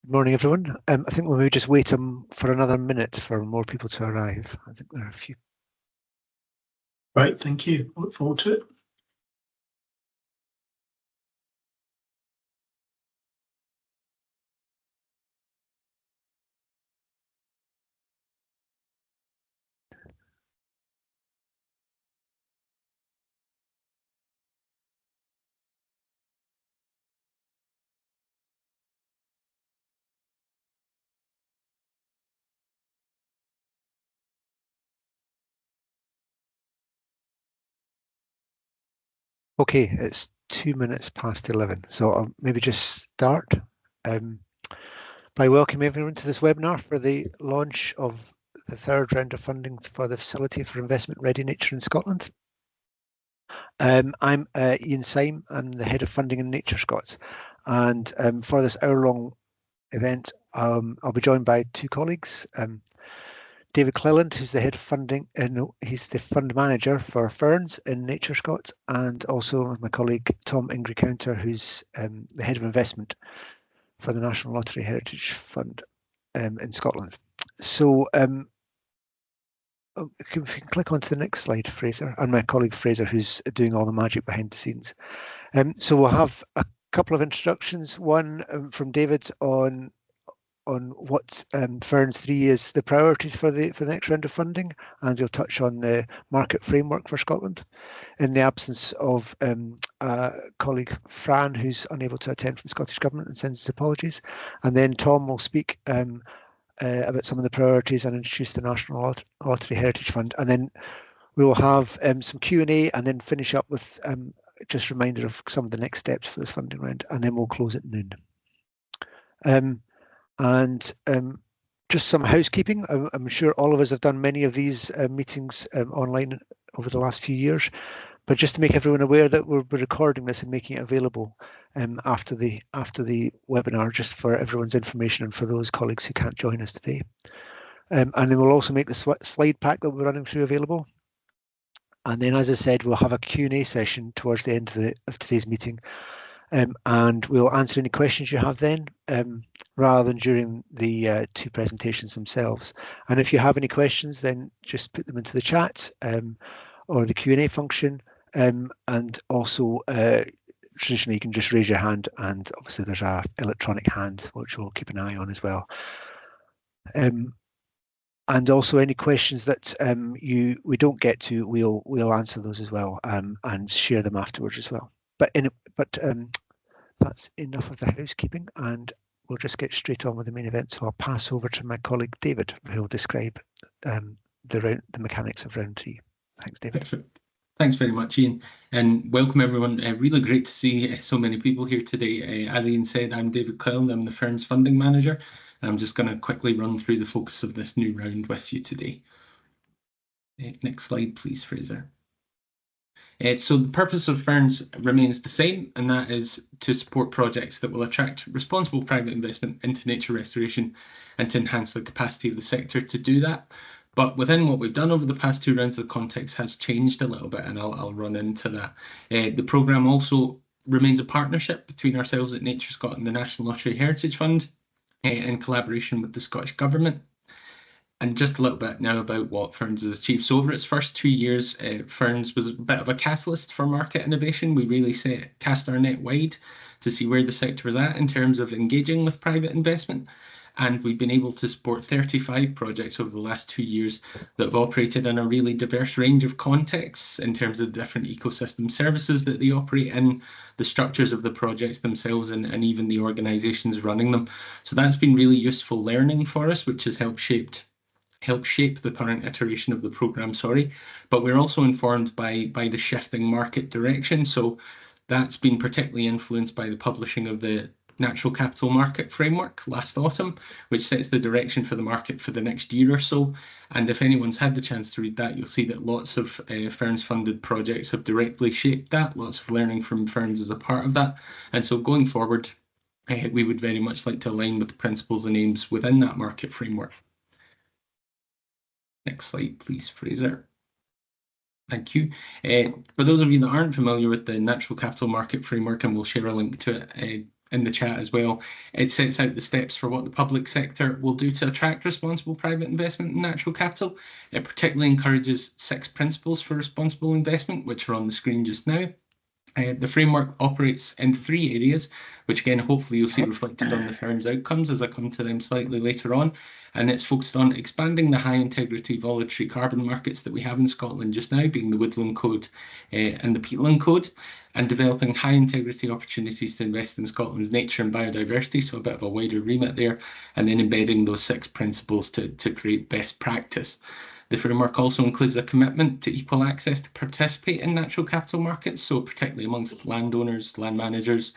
Good morning, everyone. I think we'll maybe just wait for another minute for more people to arrive. I think there are a few. Right, thank you. I look forward to it. Okay, it's 2 minutes past 11, so I'll maybe just start by welcoming everyone to this webinar for the launch of the third round of funding for the Facility for Investment Ready Nature in Scotland. I'm Ian Syme. I'm the Head of Funding in Nature Scots, and for this hour-long event, I'll be joined by two colleagues. David Cleland, who's the head of funding, he's the fund manager for FIRNS in Nature Scots, and also my colleague Tom Ingray-Counter, who's the head of investment for the National Lottery Heritage Fund in Scotland. So if you can click onto the next slide, Fraser, and my colleague Fraser, who's doing all the magic behind the scenes. So we'll have a couple of introductions, one from David on what FIRNS 3 is the priorities for the next round of funding, and you'll touch on the market framework for Scotland. In the absence of colleague Fran, who's unable to attend from Scottish Government and sends his apologies, and then Tom will speak about some of the priorities and introduce the National Lottery Heritage Fund, and then we will have some Q&A and then finish up with just a reminder of some of the next steps for this funding round, and then we'll close at noon. And just some housekeeping. I'm sure all of us have done many of these meetings online over the last few years, but just to make everyone aware that we're recording this and making it available after the webinar, just for everyone's information and for those colleagues who can't join us today. And then we'll also make the slide pack that we're running through available. And then, as I said, we'll have a Q&A session towards the end of today's meeting. And we'll answer any questions you have then, rather than during the two presentations themselves. And if you have any questions, then just put them into the chat or the Q&A function. And also, traditionally, you can just raise your hand, and obviously there's an electronic hand, which we'll keep an eye on as well. And also any questions that we don't get to, we'll answer those as well, and share them afterwards as well. But that's enough of the housekeeping, and we'll just get straight on with the main event. So I'll pass over to my colleague David, who will describe the mechanics of round 3. Thanks, David. Perfect. Thanks very much, Ian, and welcome everyone. Really great to see so many people here today. As Ian said, I'm David Cleland. I'm the FIRNS funding manager, and I'm just going to quickly run through the focus of this new round with you today. Next slide, please, Fraser. So the purpose of FIRNS remains the same, and that is to support projects that will attract responsible private investment into nature restoration and to enhance the capacity of the sector to do that. But within what we've done over the past 2 rounds, the context has changed a little bit, and I'll run into that. The programme also remains a partnership between ourselves at Nature Scotland and the National Lottery Heritage Fund in collaboration with the Scottish Government. And just a little bit now about what FIRNS has achieved. So over its first 2 years, FIRNS was a bit of a catalyst for market innovation. We really cast our net wide to see where the sector was at in terms of engaging with private investment. And we've been able to support 35 projects over the last 2 years that have operated in a really diverse range of contexts in terms of different ecosystem services that they operate in, the structures of the projects themselves, and even the organisations running them. So that's been really useful learning for us, which has helped shape the current iteration of the programme, but we're also informed by the shifting market direction. So that's been particularly influenced by the publishing of the Natural Capital Market Framework last autumn, which sets the direction for the market for the next year or so. And if anyone's had the chance to read that, you'll see that lots of FIRNS funded projects have directly shaped that, lots of learning from FIRNS as a part of that. And so going forward, we would very much like to align with the principles and aims within that market framework. Next slide, please, Fraser. Thank you. For those of you that aren't familiar with the Natural Capital Market Framework, and we'll share a link to it in the chat as well. It sets out the steps for what the public sector will do to attract responsible private investment in natural capital. It particularly encourages 6 principles for responsible investment, which are on the screen just now. The framework operates in 3 areas, which again, hopefully you'll see reflected on the FIRNS outcomes as I come to them slightly later on. And it's focused on expanding the high integrity voluntary carbon markets that we have in Scotland just now, being the Woodland Code and the Peatland Code, and developing high integrity opportunities to invest in Scotland's nature and biodiversity, so a bit of a wider remit there, and then embedding those 6 principles to create best practice. The framework also includes a commitment to equal access to participate in natural capital markets, so particularly amongst landowners, land managers,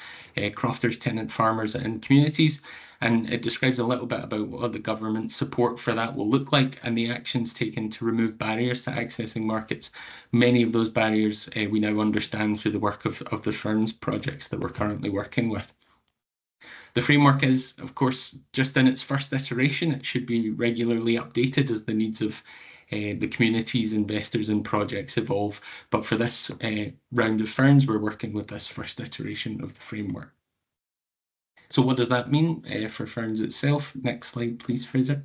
crofters, tenant farmers and communities. And it describes a little bit about what the government support for that will look like and the actions taken to remove barriers to accessing markets. Many of those barriers we now understand through the work of the FIRNS projects that we're currently working with. The framework is, of course, just in its first iteration. It should be regularly updated as the needs of the communities, investors and projects evolve. But for this round of FIRNS, we're working with this first iteration of the framework. So what does that mean for FIRNS itself? Next slide, please, Fraser.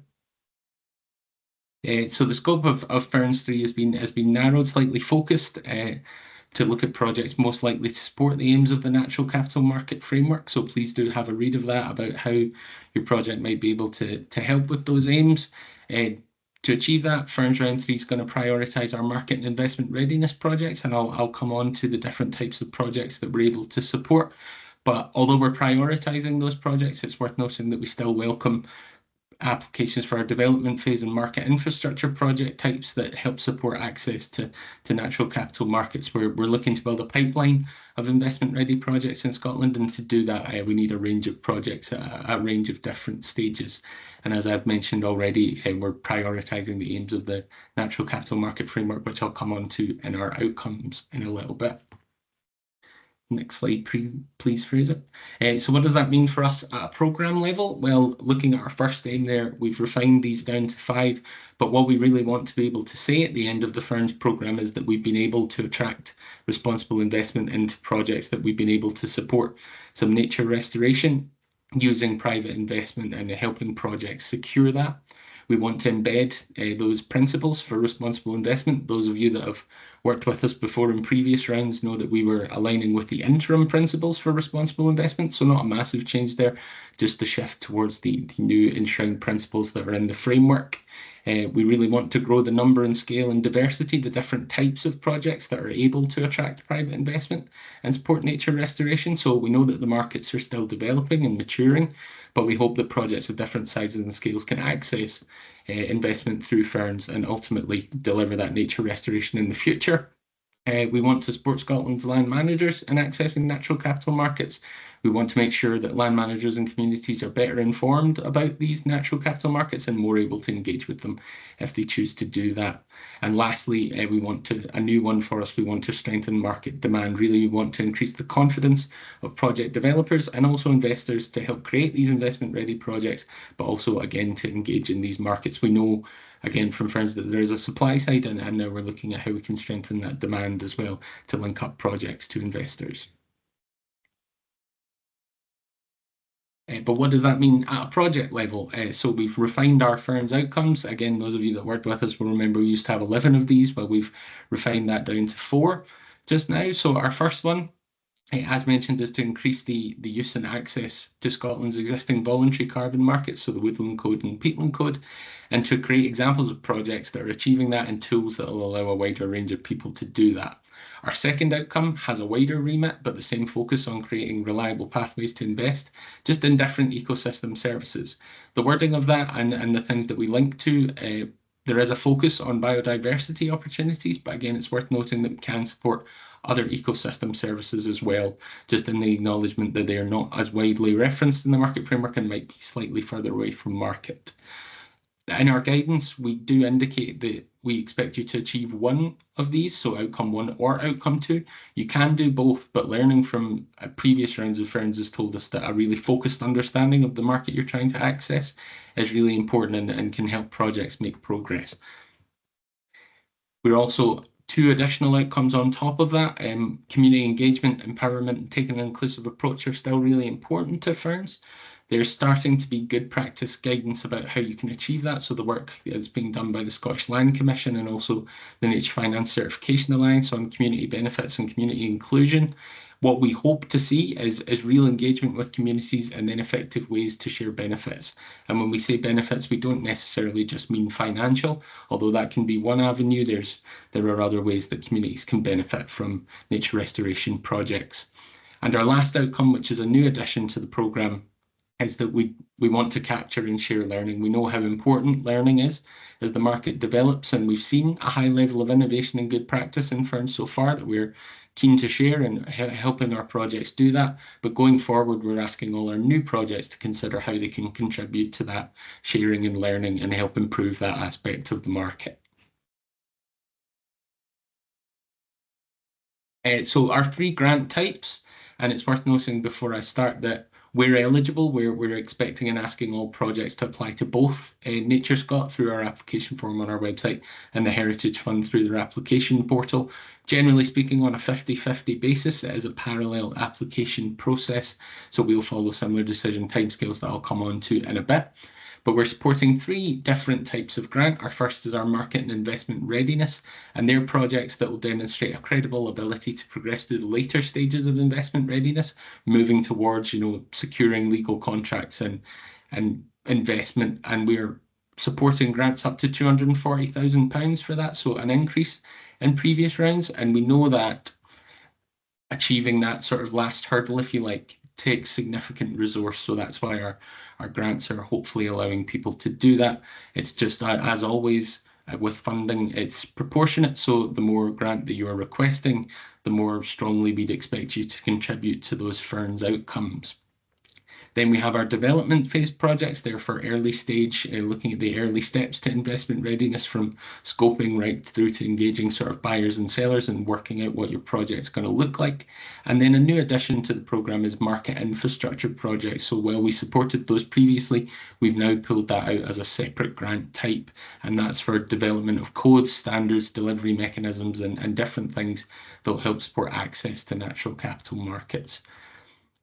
So the scope of FIRNS 3 has been narrowed, slightly focused to look at projects most likely to support the aims of the natural capital market framework. So please do have a read of that about how your project might be able to help with those aims. To achieve that, FIRNS Round 3 is going to prioritise our market and investment readiness projects, and I'll come on to the different types of projects that we're able to support. But although we're prioritising those projects, it's worth noting that we still welcome applications for our development phase and market infrastructure project types that help support access to natural capital markets. We're looking to build a pipeline of investment ready projects in Scotland, and to do that we need a range of projects at a range of different stages. And as I've mentioned already, we're prioritising the aims of the natural capital market framework, which I'll come on to in our outcomes in a little bit. Next slide, please, Fraser. So what does that mean for us at a programme level? Well, looking at our first aim there, we've refined these down to 5, but what we really want to be able to say at the end of the FIRNS programme is that we've been able to attract responsible investment into projects that we've been able to support. Some nature restoration using private investment and helping projects secure that. We want to embed those principles for responsible investment. Those of you that have worked with us before in previous rounds know that we were aligning with the interim principles for responsible investment, so not a massive change there, just a shift towards the new enshrined principles that are in the framework. We really want to grow the number and scale and diversity, the different types of projects that are able to attract private investment and support nature restoration. So we know that the markets are still developing and maturing, but we hope that projects of different sizes and scales can access investment through FIRNS and ultimately deliver that nature restoration in the future. We want to support Scotland's land managers in accessing natural capital markets. We want to make sure that land managers and communities are better informed about these natural capital markets and more able to engage with them if they choose to do that. And lastly, we want a new one for us. We want to strengthen market demand. Really, we want to increase the confidence of project developers and also investors to help create these investment-ready projects, but also, again, to engage in these markets. We know, again, from FIRNS that there is a supply side, and now we're looking at how we can strengthen that demand as well to link up projects to investors. But what does that mean at a project level? So we've refined our FIRNS outcomes. Again, those of you that worked with us will remember we used to have 11 of these, but we've refined that down to 4 just now. So our first one, as mentioned, is to increase the use and access to Scotland's existing voluntary carbon markets, so the Woodland Code and Peatland Code, and to create examples of projects that are achieving that and tools that will allow a wider range of people to do that. Our second outcome has a wider remit, but the same focus on creating reliable pathways to invest, just in different ecosystem services. The wording of that and the things that we link to, there is a focus on biodiversity opportunities, but again, it's worth noting that we can support other ecosystem services as well, just in the acknowledgement that they are not as widely referenced in the market framework and might be slightly further away from market. In our guidance, we do indicate that we expect you to achieve one of these, so outcome 1 or outcome 2. You can do both, but learning from previous rounds of FIRNS has told us that a really focused understanding of the market you're trying to access is really important and can help projects make progress. We're also two additional outcomes on top of that. Community engagement, empowerment, and taking an inclusive approach are still really important to FIRNS. There's starting to be good practice guidance about how you can achieve that. So the work that's being done by the Scottish Land Commission and also the Nature Finance Certification Alliance on community benefits and community inclusion. What we hope to see is real engagement with communities and then effective ways to share benefits. And when we say benefits, we don't necessarily just mean financial, although that can be one avenue. There are other ways that communities can benefit from nature restoration projects. And our last outcome, which is a new addition to the programme, is that we want to capture and share learning. We know how important learning is as the market develops, and we've seen a high level of innovation and good practice in FIRNS so far that we're keen to share and helping our projects do that. But going forward, we're asking all our new projects to consider how they can contribute to that sharing and learning and help improve that aspect of the market. So our three grant types, and it's worth noting before I start that we're eligible. We're expecting and asking all projects to apply to both NatureScot through our application form on our website and the Heritage Fund through their application portal. Generally speaking, on a 50-50 basis, it is a parallel application process. So we'll follow similar decision timescales that I'll come on to in a bit. But we're supporting three different types of grant. Our first is our market and investment readiness, and they're projects that will demonstrate a credible ability to progress through the later stages of investment readiness, moving towards, securing legal contracts and investment. And we're supporting grants up to £240,000 for that, so an increase in previous rounds. And we know that achieving that sort of last hurdle, if you like, takes significant resource. So that's why our grants are hopefully allowing people to do that. It's just, as always, with funding, it's proportionate. So the more grant that you are requesting, the more strongly we'd expect you to contribute to those FIRNS outcomes. Then we have our development phase projects. They're for early stage, looking at the early steps to investment readiness, from scoping right through to engaging sort of buyers and sellers and working out what your project's going to look like. And then a new addition to the programme is market infrastructure projects. So while we supported those previously, we've now pulled that out as a separate grant type. And that's for development of codes, standards, delivery mechanisms, and different things that will help support access to natural capital markets.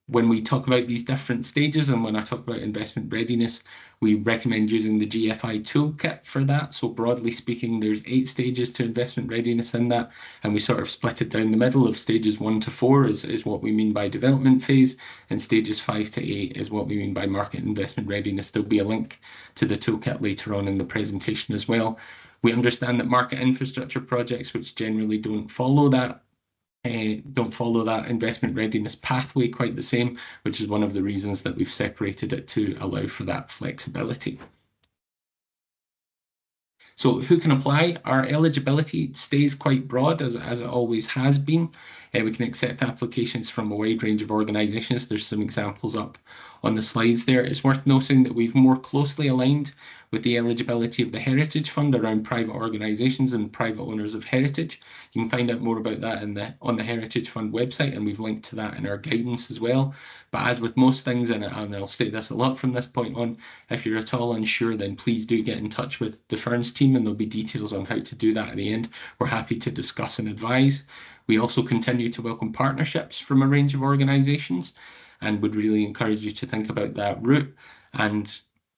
When we talk about these different stages, and when I talk about investment readiness, we recommend using the GFI toolkit for that. So broadly speaking, there's 8 stages to investment readiness in that, and we sort of split it down the middle of stages 1 to 4 is what we mean by development phase, and stages 5 to 8 is what we mean by market investment readiness. There'll be a link to the toolkit later on in the presentation as well. We understand that market infrastructure projects, which generally don't follow that investment readiness pathway quite the same, which is one of the reasons that we've separated it to allow for that flexibility. So who can apply? Our eligibility stays quite broad, as it always has been. We can accept applications from a wide range of organisations. There's some examples up on the slides there. It's worth noting that we've more closely aligned with the eligibility of the Heritage Fund around private organisations and private owners of heritage. You can find out more about that on the Heritage Fund website, and we've linked to that in our guidance as well. But as with most things, and I'll say this a lot from this point on, if you're at all unsure, then please do get in touch with the FIRNS team, and there'll be details on how to do that at the end. We're happy to discuss and advise. We also continue to welcome partnerships from a range of organisations, and would really encourage you to think about that route.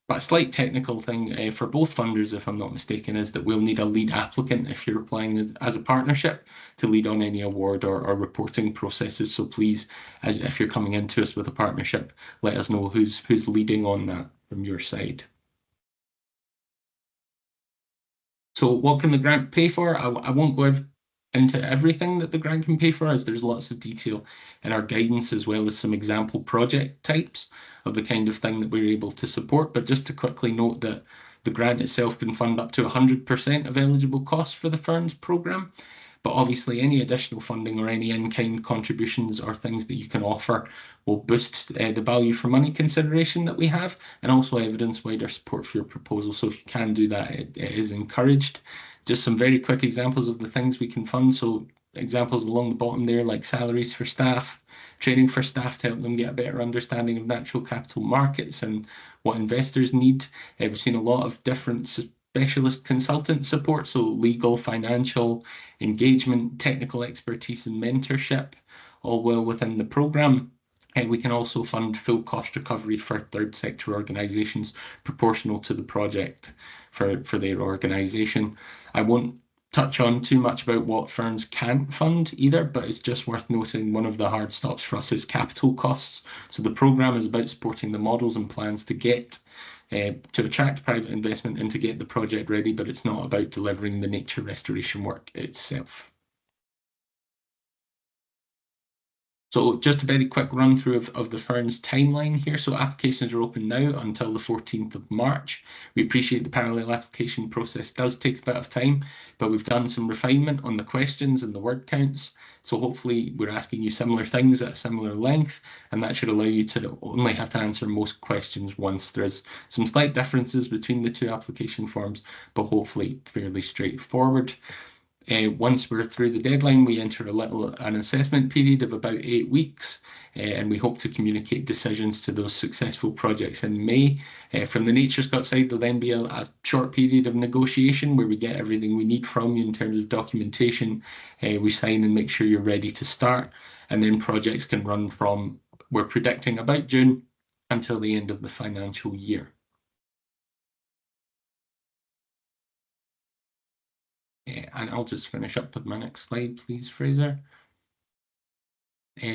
But a slight technical thing for both funders, if I'm not mistaken, is that we'll need a lead applicant if you're applying as a partnership to lead on any award or reporting processes. So please, if you're coming into us with a partnership, let us know who's leading on that from your side. So what can the grant pay for? I won't go into everything that the grant can pay for, as there's lots of detail in our guidance, as well as some example project types of the kind of thing that we're able to support. But just to quickly note that the grant itself can fund up to 100% of eligible costs for the FIRNS programme. But obviously any additional funding or any in-kind contributions or things that you can offer will boost the value for money consideration that we have, and also evidence wider support for your proposal. So if you can do that, it is encouraged. Just some very quick examples of the things we can fund. So examples along the bottom there, like salaries for staff, training for staff to help them get a better understanding of natural capital markets and what investors need. We've seen a lot of different specialist consultant support, so legal, financial, engagement, technical expertise and mentorship, all well within the programme. We can also fund full cost recovery for third sector organisations proportional to the project for their organisation. I won't touch on too much about what FIRNS can't fund either, but it's just worth noting one of the hard stops for us is capital costs. So the programme is about supporting the models and plans to get to attract private investment and to get the project ready, but it's not about delivering the nature restoration work itself. So just a very quick run through of the FIRNS timeline here. So applications are open now until the 14th of March. We appreciate the parallel application process does take a bit of time, but we've done some refinement on the questions and the word counts. So hopefully we're asking you similar things at a similar length, and that should allow you to only have to answer most questions once. There's some slight differences between the two application forms, but hopefully fairly straightforward. Once we're through the deadline, we enter an assessment period of about 8 weeks, and we hope to communicate decisions to those successful projects in May. From the NatureScot side, there'll then be a short period of negotiation where we get everything we need from you in terms of documentation. We sign and make sure you're ready to start, and then projects can run from, we're predicting about June until the end of the financial year. And I'll just finish up with my next slide, please, Fraser.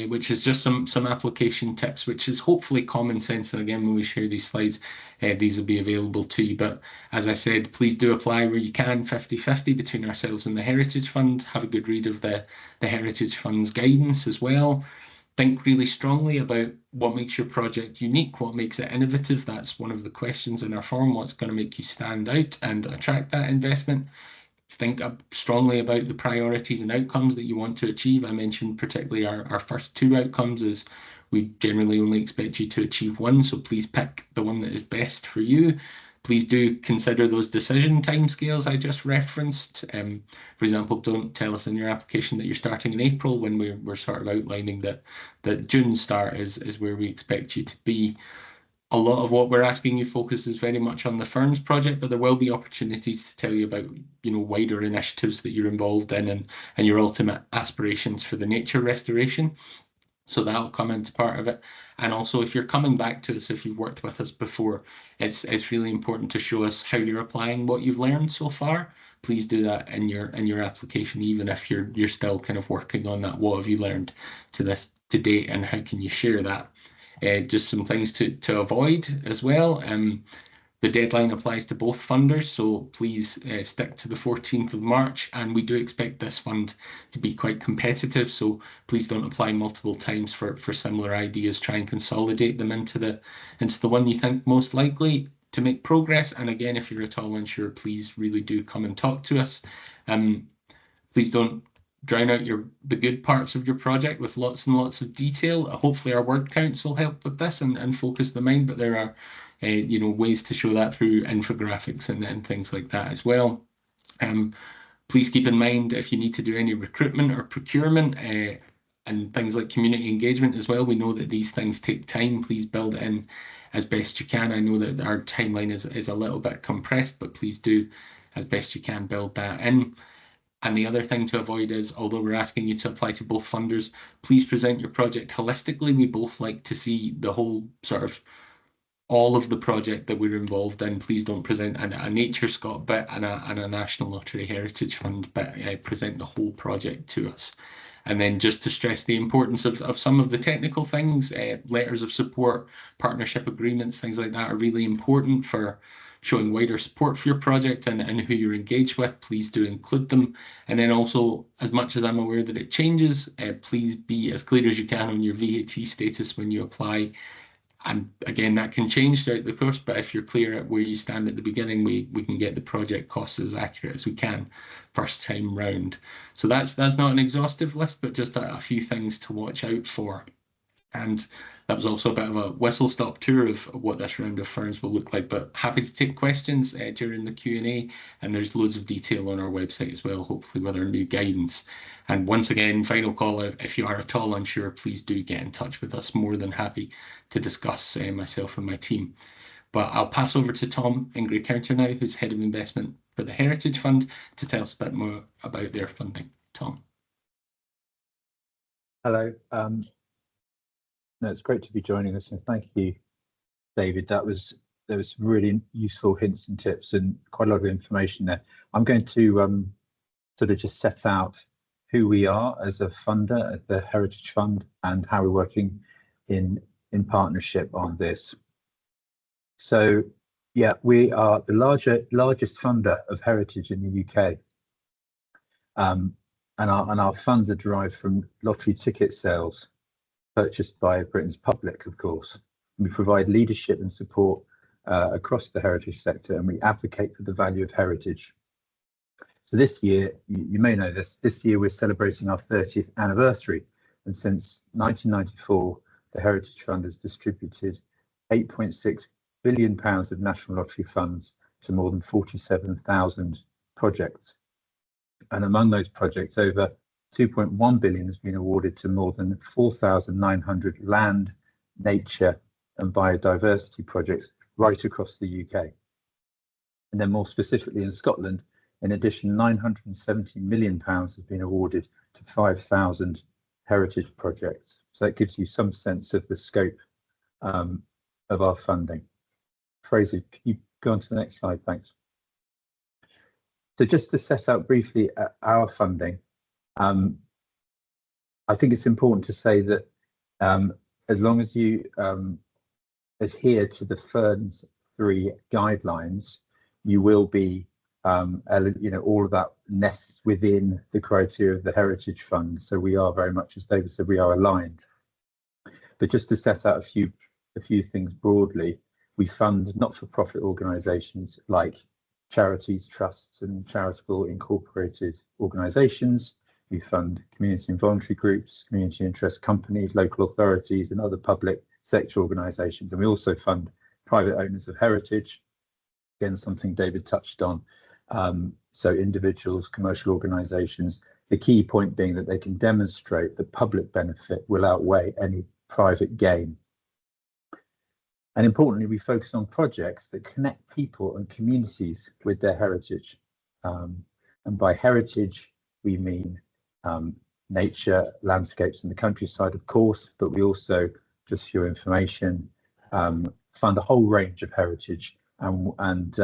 Which is just some application tips, which is hopefully common sense. And again, when we share these slides, these will be available to you. But as I said, please do apply where you can, 50-50 between ourselves and the Heritage Fund. Have a good read of the Heritage Fund's guidance as well. Think really strongly about what makes your project unique, what makes it innovative. That's one of the questions in our form. What's going to make you stand out and attract that investment? Think strongly about the priorities and outcomes that you want to achieve. I mentioned particularly our first two outcomes is we generally only expect you to achieve one, so please pick the one that is best for you. Please do consider those decision timescales I just referenced. For example, don't tell us in your application that you're starting in April when we're sort of outlining that June start is where we expect you to be. A lot of what we're asking you focuses very much on the FIRNS project, but there will be opportunities to tell you about, wider initiatives that you're involved in and your ultimate aspirations for the nature restoration. So that'll come into part of it. And also, if you're coming back to us, if you've worked with us before, it's really important to show us how you're applying what you've learned so far. Please do that in your application, even if you're still kind of working on that. What have you learned to date, and how can you share that? Just some things to avoid as well. The deadline applies to both funders, so please stick to the 14th of March, and we do expect this fund to be quite competitive, so please don't apply multiple times for similar ideas. Try and consolidate them into the one you think most likely to make progress. And again, if you're at all unsure, please really do come and talk to us. Please don't drown out the good parts of your project with lots and lots of detail. Hopefully our word counts will help with this and focus the mind, but there are ways to show that through infographics and things like that as well. Please keep in mind if you need to do any recruitment or procurement and things like community engagement as well. We know that these things take time. Please build it in as best you can. I know that our timeline is a little bit compressed, but please do as best you can build that in. And the other thing to avoid is, although we're asking you to apply to both funders, please present your project holistically. We both like to see the whole sort of all of the project that we're involved in. Please don't present a NatureScot bit and a National Lottery Heritage Fund bit. Present the whole project to us. And then just to stress the importance of some of the technical things, letters of support, partnership agreements, things like that are really important for showing wider support for your project and who you're engaged with. Please do include them. And then also, as much as I'm aware that it changes, please be as clear as you can on your VAT status when you apply. And again, that can change throughout the course, but if you're clear at where you stand at the beginning, we can get the project costs as accurate as we can first time round. So that's not an exhaustive list, but just a few things to watch out for. And that was also a bit of a whistle-stop tour of what this round of FIRNS will look like, but happy to take questions during the Q&A, and there's loads of detail on our website as well, hopefully with our new guidance. And once again, final call out, if you are at all unsure, please do get in touch with us. More than happy to discuss myself and my team. But I'll pass over to Tom in Grey Counter now, who's Head of Investment for the Heritage Fund, to tell us a bit more about their funding. Tom. Hello. No, it's great to be joining us, and thank you, David. There was some really useful hints and tips and quite a lot of information there. I'm going to sort of just set out who we are as a funder at the Heritage Fund and how we're working in partnership on this. So, yeah, we are the largest funder of heritage in the UK, and our funds are derived from lottery ticket sales purchased by Britain's public, of course. We provide leadership and support across the heritage sector, and we advocate for the value of heritage. So this year, you may know this year we're celebrating our 30th anniversary, and since 1994, the Heritage Fund has distributed £8.6 billion of national lottery funds to more than 47,000 projects. And among those projects, over 2.1 billion has been awarded to more than 4,900 land, nature and biodiversity projects right across the UK. And then more specifically in Scotland, in addition, £970 million has been awarded to 5,000 heritage projects. So that gives you some sense of the scope of our funding. Fraser, can you go on to the next slide? Thanks. So just to set out briefly our funding, I think it's important to say that as long as you adhere to the FIRNS 3 guidelines, you will be, all of that nests within the criteria of the Heritage Fund. So we are very much, as David said, we are aligned. But just to set out a few things broadly, we fund not-for-profit organisations like charities, trusts and charitable incorporated organisations. We fund community and voluntary groups, community interest companies, local authorities and other public sector organisations. And we also fund private owners of heritage, again, something David touched on. So individuals, commercial organisations, the key point being that they can demonstrate that public benefit will outweigh any private gain. And importantly, we focus on projects that connect people and communities with their heritage. And by heritage, we mean nature, landscapes and the countryside, of course, but we also, just for your information, fund a whole range of heritage, and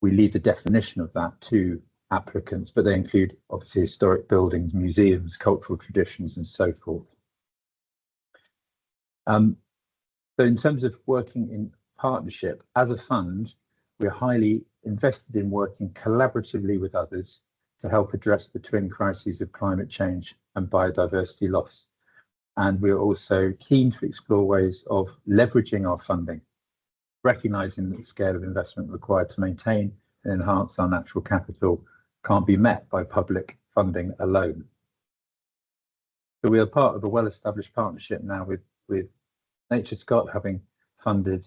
we leave the definition of that to applicants, but they include obviously historic buildings, museums, cultural traditions and so forth. So in terms of working in partnership, as a fund, we're highly invested in working collaboratively with others to help address the twin crises of climate change and biodiversity loss. And we're also keen to explore ways of leveraging our funding, recognising that the scale of investment required to maintain and enhance our natural capital can't be met by public funding alone. So we are part of a well-established partnership now with NatureScot, having funded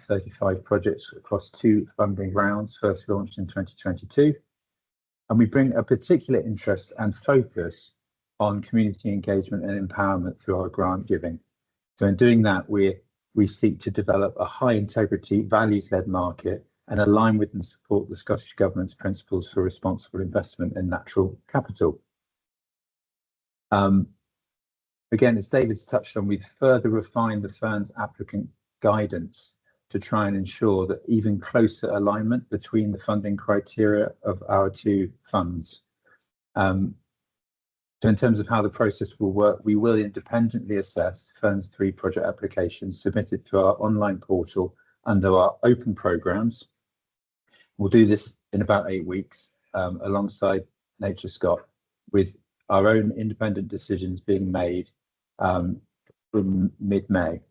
35 projects across 2 funding rounds, first launched in 2022. And we bring a particular interest and focus on community engagement and empowerment through our grant giving. So in doing that, we seek to develop a high integrity, values-led market and align with and support the Scottish Government's principles for responsible investment in natural capital. Again, as David's touched on, we've further refined the FIRNS applicant guidance to try and ensure that even closer alignment between the funding criteria of our 2 funds. So in terms of how the process will work, we will independently assess FIRNS 3 project applications submitted to our online portal under our open programmes. We'll do this in about 8 weeks alongside NatureScot, with our own independent decisions being made from mid-May.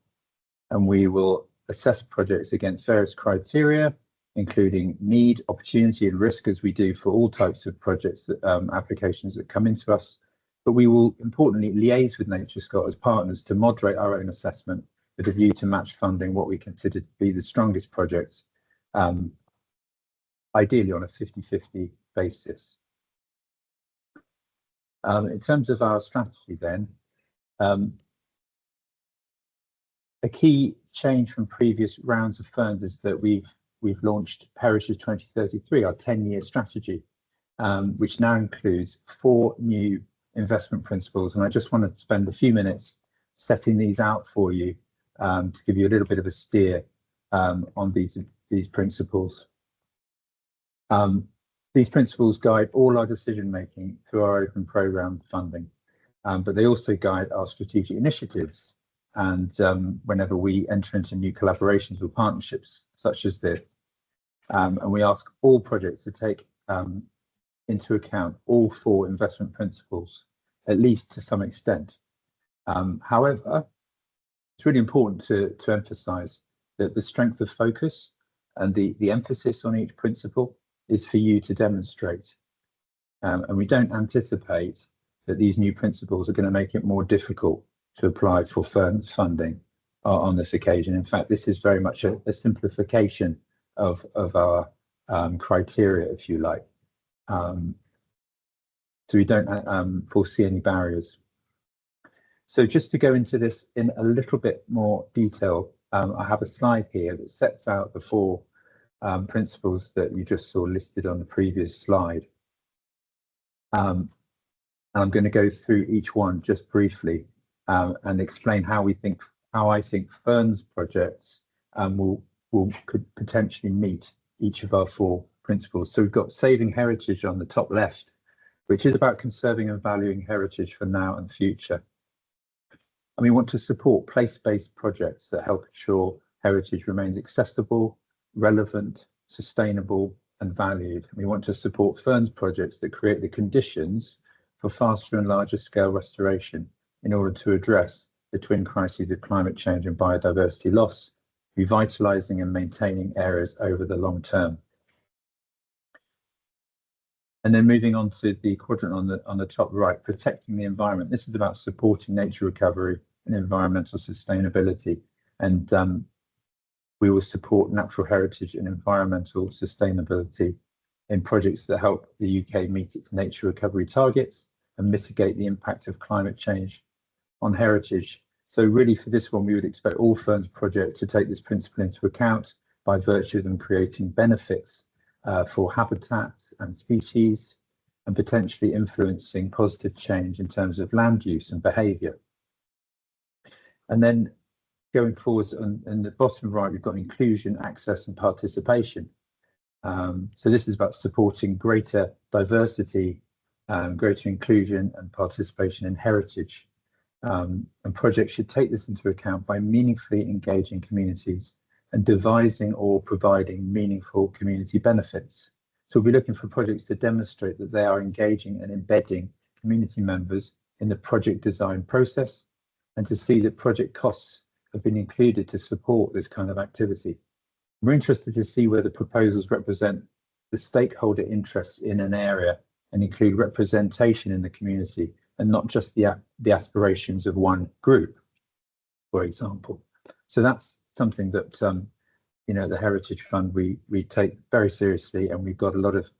And we will assess projects against various criteria, including need, opportunity and risk, as we do for all types of projects, applications that come into us. But we will importantly liaise with NatureScot as partners to moderate our own assessment with a view to match funding what we consider to be the strongest projects, ideally on a 50-50 basis. In terms of our strategy then, a key change from previous rounds of FIRNS is that we've launched Heritage 2033, our 10-year strategy, which now includes 4 new investment principles. And I just want to spend a few minutes setting these out for you to give you a little bit of a steer on these principles. These principles guide all our decision making through our open programme funding, but they also guide our strategic initiatives and whenever we enter into new collaborations or partnerships such as this. And we ask all projects to take into account all 4 investment principles, at least to some extent. However, it's really important to emphasise that the strength of focus and the emphasis on each principle is for you to demonstrate. And we don't anticipate that these new principles are going to make it more difficult to apply for FIRNS funding on this occasion. In fact, this is very much a simplification of our criteria, if you like. So we don't foresee any barriers. So just to go into this in a little bit more detail, I have a slide here that sets out the 4 principles that you just saw listed on the previous slide. And I'm going to go through each one just briefly and explain how I think FIRNS projects could potentially meet each of our 4 principles. So we've got saving heritage on the top left, which is about conserving and valuing heritage for now and future. And we want to support place-based projects that help ensure heritage remains accessible, relevant, sustainable and valued. We want to support FIRNS projects that create the conditions for faster and larger scale restoration in order to address the twin crises of climate change and biodiversity loss, revitalising and maintaining areas over the long term. And then moving on to the quadrant on the top right, protecting the environment. This is about supporting nature recovery and environmental sustainability. And we will support natural heritage and environmental sustainability in projects that help the UK meet its nature recovery targets and mitigate the impact of climate change on heritage. So really for this one, we would expect all FIRNS projects to take this principle into account by virtue of them creating benefits for habitat and species and potentially influencing positive change in terms of land use and behaviour. And then going forwards in the bottom right, we've got inclusion, access and participation. So this is about supporting greater diversity, greater inclusion and participation in heritage. And projects should take this into account by meaningfully engaging communities and devising or providing meaningful community benefits. So we'll be looking for projects to demonstrate that they are engaging and embedding community members in the project design process and to see that project costs have been included to support this kind of activity. We're interested to see whether proposals represent the stakeholder interests in an area and include representation in the community and not just the aspirations of one group, for example. So that's something that the Heritage Fund we take very seriously, and we've got a lot of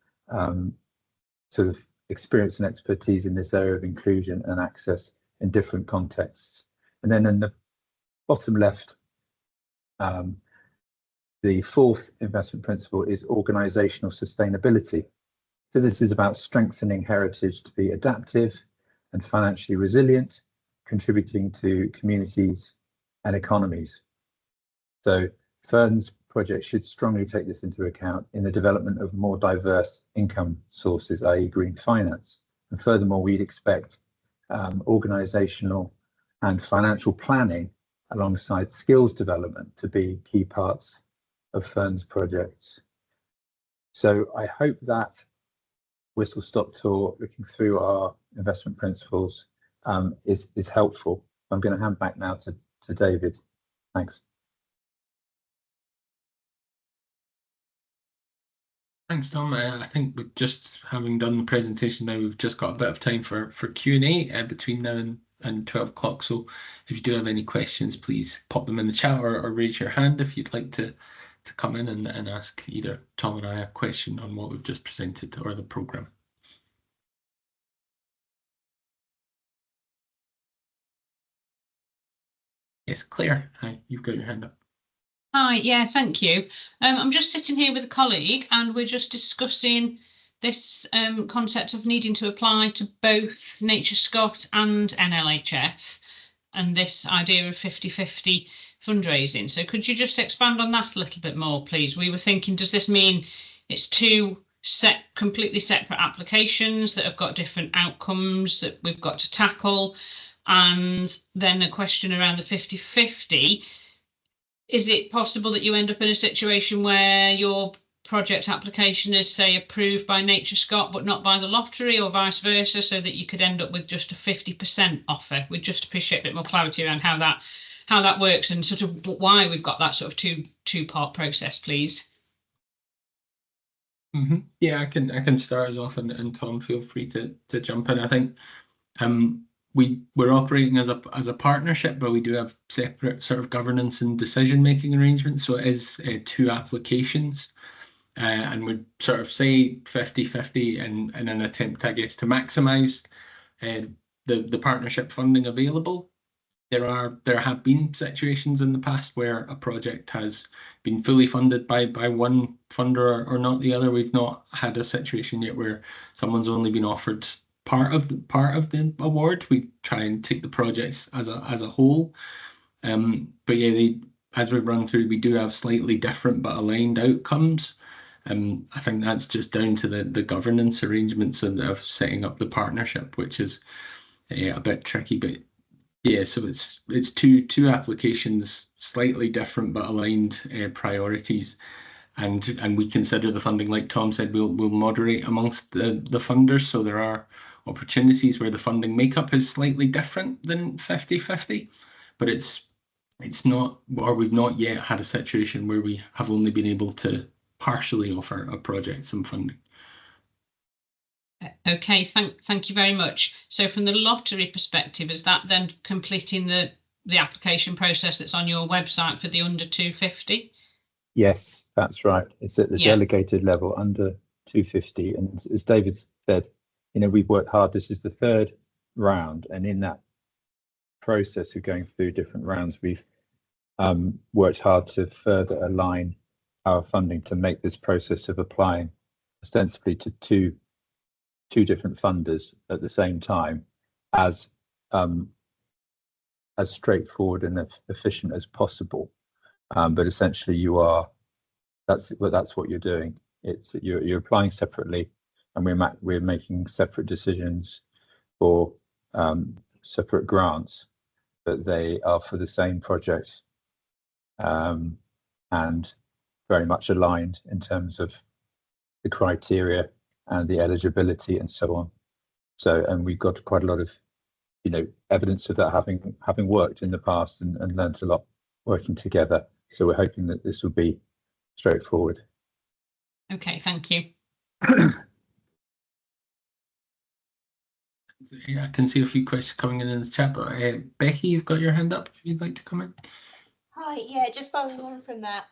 sort of experience and expertise in this area of inclusion and access in different contexts. And then in the bottom left, the 4th investment principle is organisational sustainability. So this is about strengthening heritage to be adaptive and financially resilient, contributing to communities and economies. So FIRNS projects should strongly take this into account in the development of more diverse income sources, i.e. green finance. And furthermore, we'd expect organisational and financial planning alongside skills development to be key parts of FIRNS projects. So I hope that whistle-stop tour looking through our investment principles is helpful. I'm going to hand back now to David. Thanks. Thanks, Tom. I think we're just having done the presentation now, we've just got a bit of time for Q&A between now and 12 o'clock. So if you do have any questions, please pop them in the chat or raise your hand if you'd like to come in and ask either Tom and I a question on what we've just presented or the programme. Yes, Claire, hi, you've got your hand up. Hi, yeah, thank you. I'm just sitting here with a colleague and we're just discussing this concept of needing to apply to both Nature Scott and NLHF and this idea of 50-50 fundraising. So could you just expand on that a little bit more, please? We were thinking, does this mean it's two completely separate applications that have got different outcomes that we've got to tackle? And then a question around the 50-50. Is it possible that you end up in a situation where your project application is, say, approved by Nature Scott but not by the lottery, or vice versa, so that you could end up with just a 50% offer? We'd just appreciate a bit more clarity around how that works and sort of why we've got that sort of two-part process, please. Yeah, I can start us off, and Tom, feel free to jump in. I think we're operating as a partnership, but we do have separate sort of governance and decision-making arrangements. So it is two applications, and we'd sort of say 50-50 in an attempt, I guess, to maximise the partnership funding available. There have been situations in the past where a project has been fully funded by one funder or not the other. We've not had a situation yet where someone's only been offered part of the award. We try and take the projects as a whole. But yeah, as we've run through, we do have slightly different but aligned outcomes. I think that's just down to the governance arrangements of setting up the partnership, which is a bit tricky. But yeah, so it's two applications, slightly different but aligned priorities. And we consider the funding, like Tom said, we'll moderate amongst the funders. So there are opportunities where the funding makeup is slightly different than 50-50, but it's not, or we've not yet had a situation where we have only been able to partially offer a project some funding. Okay, thank you very much. So from the lottery perspective, is that then completing the application process that's on your website for the under 250? Yes, that's right. It's at the delegated level under 250. And as David said, we've worked hard. This is the third round. And in that process of going through different rounds, we've worked hard to further align our funding to make this process of applying ostensibly to two different funders at the same time as straightforward and efficient as possible. But essentially that's what you're doing. It's you're applying separately, and we're making separate decisions for separate grants, but they are for the same project, and very much aligned in terms of the criteria and the eligibility and so on. So, and we've got quite a lot of evidence of that having worked in the past and learned a lot working together. So we're hoping that this will be straightforward. Okay, thank you. I can see a few questions coming in the chat, but Becky, you've got your hand up if you'd like to comment. Hi, yeah, just following on from that,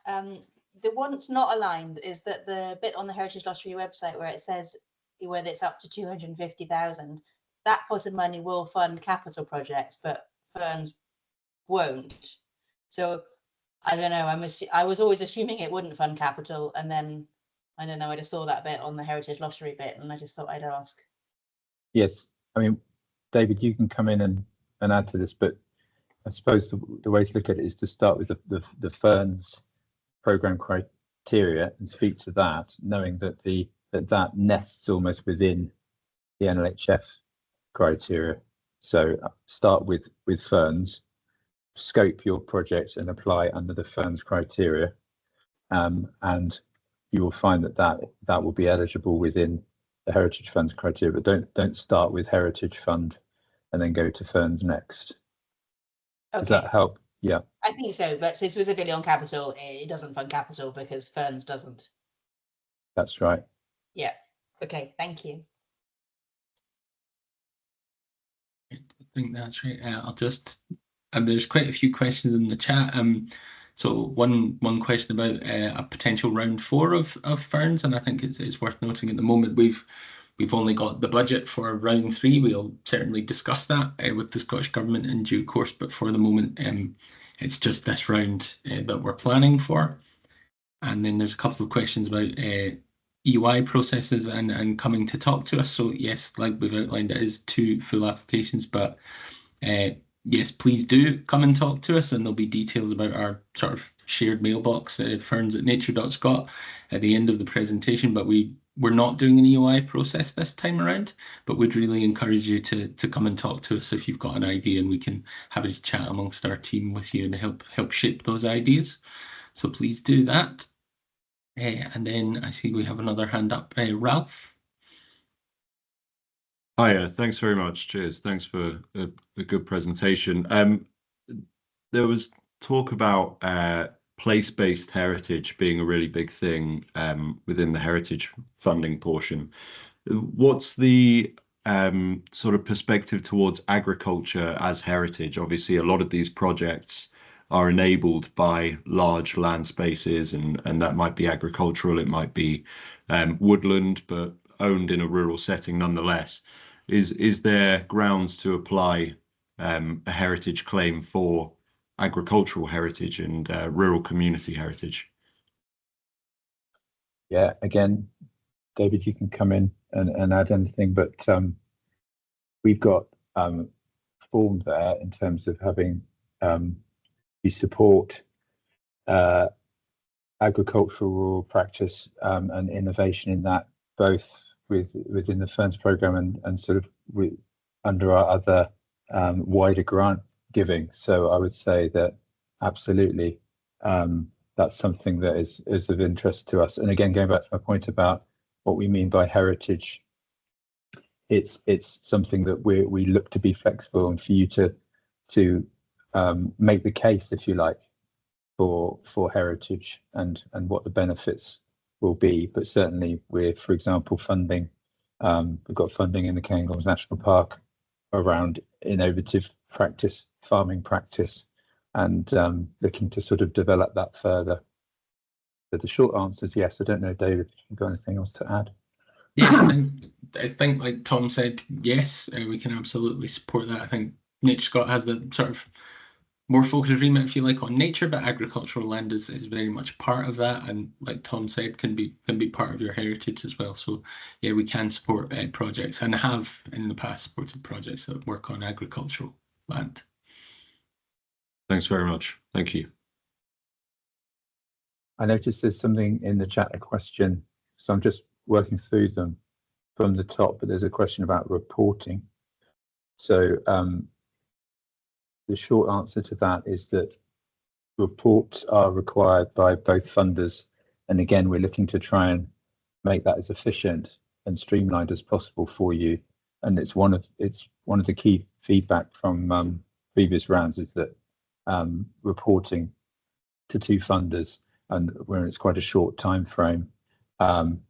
the one that's not aligned is that the bit on the Heritage Lottery website where it says whether it's up to 250,000, that pot of money will fund capital projects, but FIRNS won't. So I don't know, I was always assuming it wouldn't fund capital, and then I don't know, I just saw that bit on the Heritage Lottery bit and I just thought I'd ask. Yes, I mean, David, you can come in and add to this, but I suppose the way to look at it is to start with the FIRNS program criteria and speak to that, knowing that that nests almost within the NLHF criteria. So start with FIRNS, scope your project and apply under the FIRNS criteria, and you will find that will be eligible within the Heritage Fund criteria. But don't start with Heritage Fund and then go to FIRNS next. Okay. Does that help? Yeah, I think so, but so specifically on capital, it doesn't fund capital because FIRNS doesn't. That's right. Yeah. Okay, thank you. I think that's right. I'll just, there's quite a few questions in the chat. So one question about a potential round 4 of FIRNS, and I think it's worth noting at the moment we've only got the budget for round 3. We'll certainly discuss that with the Scottish Government in due course, but for the moment It's just this round that we're planning for. And then there's a couple of questions about EY processes and coming to talk to us. So yes, like we've outlined, it is 2 full applications, but yes, please do come and talk to us, and there'll be details about our sort of shared mailbox, ferns@nature.scot, at the end of the presentation. But we're not doing an EOI process this time around, but we'd really encourage you to come and talk to us if you've got an idea, and we can have a chat amongst our team with you and help shape those ideas. So please do that. And then I see we have another hand up, Ralph. Hiya, thanks very much. Cheers. Thanks for a good presentation. There was talk about place-based heritage being a really big thing within the heritage funding portion. What's the sort of perspective towards agriculture as heritage? Obviously, a lot of these projects are enabled by large land spaces, and that might be agricultural, it might be woodland, but owned in a rural setting nonetheless. Is there grounds to apply a heritage claim for agricultural heritage and rural community heritage? Yeah, again, David, you can come in and add anything, but we've got form there in terms of having we support agricultural rural practice and innovation in that, both within the FIRNS program and sort of under our other wider grant giving. So I would say that absolutely that's something that is of interest to us. And again, going back to my point about what we mean by heritage, it's something that we look to be flexible, and for you to make the case, if you like, for heritage and what the benefits will be. But certainly we're, for example, funding, we've got funding in the Cairngorms National Park around innovative practice, farming practice, and looking to sort of develop that further. But the short answer is yes. I don't know, David, if you've got anything else to add. Yeah, I think like Tom said, yes, we can absolutely support that. I think NatureScot has the sort of more focused remit, if you like, on nature, but agricultural land is very much part of that, and like Tom said, can be part of your heritage as well. So yeah, we can support projects, and have in the past supported projects that work on agricultural land. Thanks very much. Thank you. I noticed there's something in the chat, a question, so I'm just working through them from the top, but there's a question about reporting. So the short answer to that is that reports are required by both funders, and again, we're looking to try and make that as efficient and streamlined as possible for you. And it's one of the key feedback from previous rounds is that reporting to 2 funders, and where it's quite a short time frame, can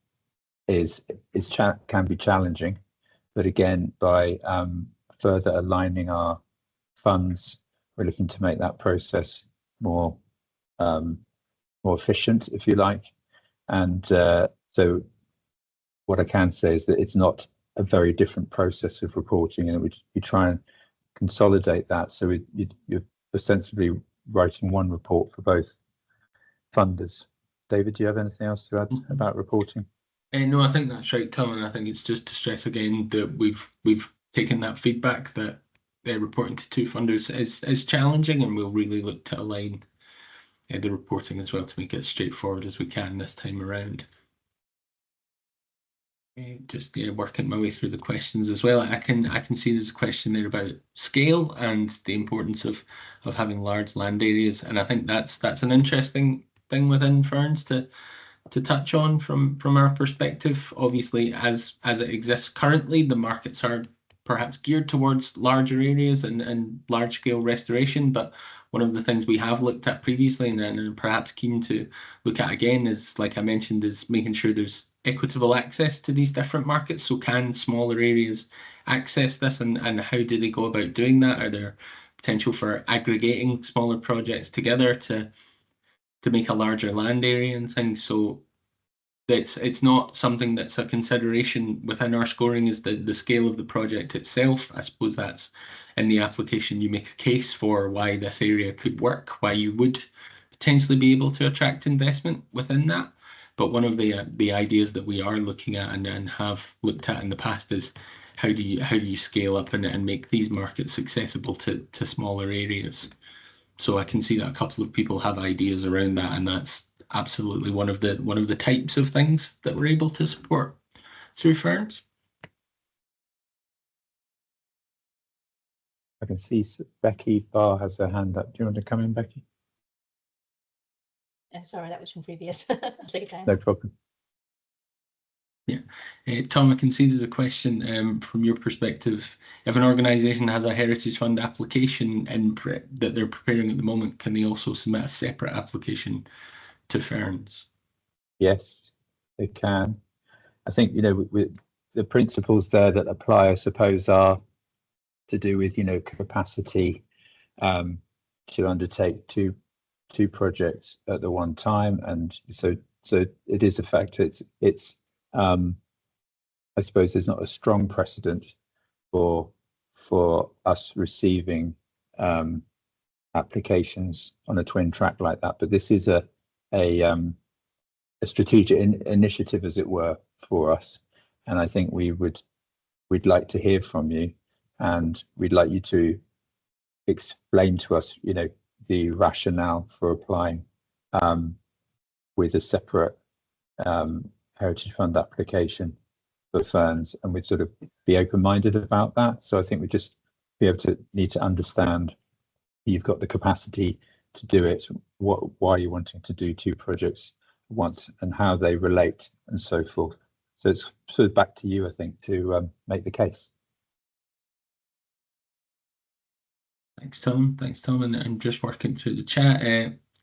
be challenging. But again, by further aligning our funds, we're looking to make that process more efficient, if you like. And so what I can say is that it's not a very different process of reporting, and we try and consolidate that, so you're ostensibly writing one report for both funders. David, do you have anything else to add about reporting? No, I think that's right, Tom, and I think it's just to stress again that we've taken that feedback that reporting to 2 funders is challenging, and we'll really look to align the reporting as well to make it as straightforward as we can this time around. Just working my way through the questions as well. I can see there's a question there about scale and the importance of having large land areas, and I think that's an interesting thing within FIRNS to touch on from our perspective. Obviously, as it exists currently, the markets are perhaps geared towards larger areas and large scale restoration, but one of the things we have looked at previously and perhaps keen to look at again is, like I mentioned, is making sure there's equitable access to these different markets. So can smaller areas access this, and how do they go about doing that? Are there potential for aggregating smaller projects together to make a larger land area and things? So it's not something that's a consideration within our scoring, is the scale of the project itself. I suppose that's in the application you make a case for why this area could work, why you would potentially be able to attract investment within that. But one of the ideas that we are looking at and have looked at in the past is how do you scale up and make these markets accessible to smaller areas. So I can see that a couple of people have ideas around that, and that's absolutely one of the types of things that we're able to support through FIRNS. I can see Becky Barr has her hand up. Do you want to come in, Becky? Sorry, that was from previous. Take it down. No problem. Tom, I can see there's a question from your perspective. If an organisation has a Heritage Fund application that they're preparing at the moment, can they also submit a separate application to FIRNS? Yes, they can. I think, with the principles there that apply, I suppose, are to do with, capacity to undertake two projects at the one time, and so it is a fact. It's I suppose there's not a strong precedent for us receiving applications on a twin track like that, but this is a strategic initiative, as it were, for us, and I think we'd like to hear from you, and we'd like you to explain to us, the rationale for applying with a separate Heritage Fund application for FIRNS, and we'd sort of be open-minded about that. So I think we just need to understand you've got the capacity to do it, why you're wanting to do two projects once, and how they relate, and so forth. So it's sort of back to you, I think, to make the case. Thanks, Tom. And I'm just working through the chat.